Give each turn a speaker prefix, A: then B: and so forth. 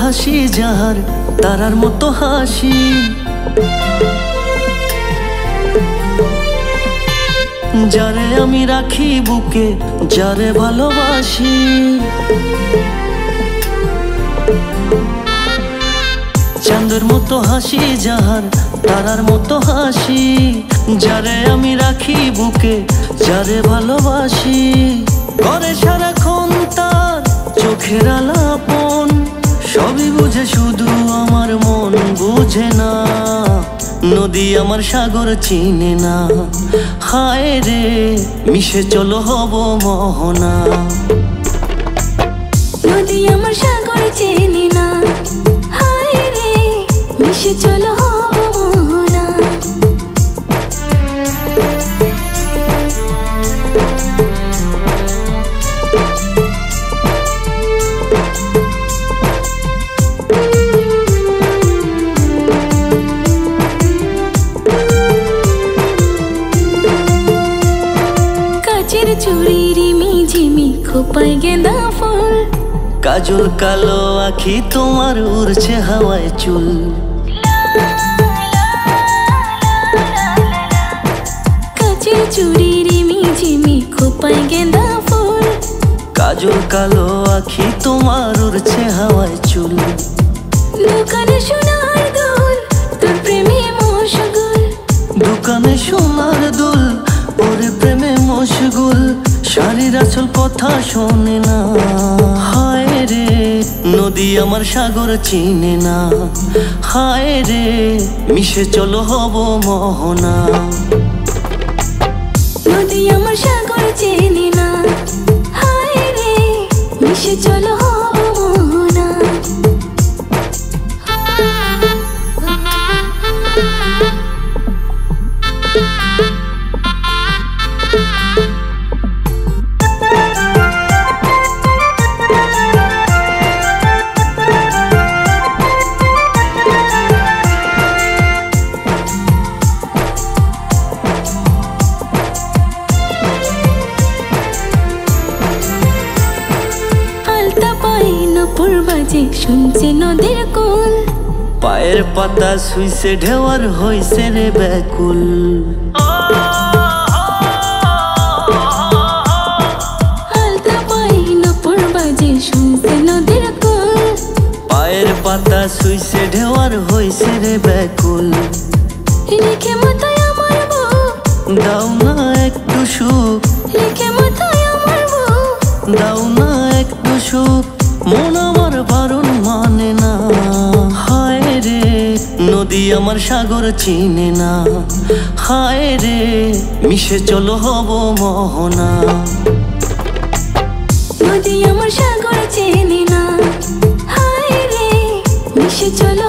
A: হাসি যাহার তারার মতো হাসি, যারে আমি রাখি বুকে, যারে ভালোবাসি। চাঁদের মতো হাসি যাহার তারার মতো হাসি, যারে আমি রাখি বুকে, যারে ভালোবাসি। করে সারাক্ষণ তার চোখের আলাপন, সবই বুঝে শুধু আমার মন বুঝে না। নদী আমার সাগর চিনে না, হায় রে মিশে চলো হব মোহনা।
B: নদী আমার সাগর চিনে না, হায় রে মিশে চলো হব মোহনা। কাচের চুড়ির মিঝিমি খোপায় গেঁদা ফুল,
A: কাজল কালো আখি তোমার উড়ছে হাওয়ায় চুল।
B: কাচের চুড়ির মিঝিমি খোপায় গেঁদা ফুল,
A: কাজল কালো আখি তোমার উড়ছে হাওয়ায় চুল।
B: দোকানে সোনার দুল তোর প্রেমে মশগুল,
A: দোকানে সোনার দুল ওরে প্রেমে মশগুল। শাড়ির আঁচল কথা শোনে না, হায় রে নদী আমার সাগর চিনে না, হায় রে মিশে চলো হব মোহনা।
B: নদী আমার সাগর চেনে না, হায় রে মিশে চলো হব মোহনা। বাজে শুনছে নদীর কুল,
A: পায়ের পাতা শুইছে ঢেওয়ার হইছে রে ব্যাকুল।
B: আলতা পাই নপুর বাজে শুনছে নদীর কুল,
A: পায়ের পাতা শুইছে ঢেওয়ার হইছে রে ব্যাকুল।
B: রেখে মাথায় আমার বুক
A: দাও না একটু সুখ,
B: রেখে মাথায় আমার বুক
A: দাও না একটু সুখ। মন আমার বারণ মানে না, হায় রে নদী আমার সাগর চিনে না, হায় রে মিশে চলো হব মোহনা।
B: নদী আমার সাগর চেনে না, হায় রে মিশে চলো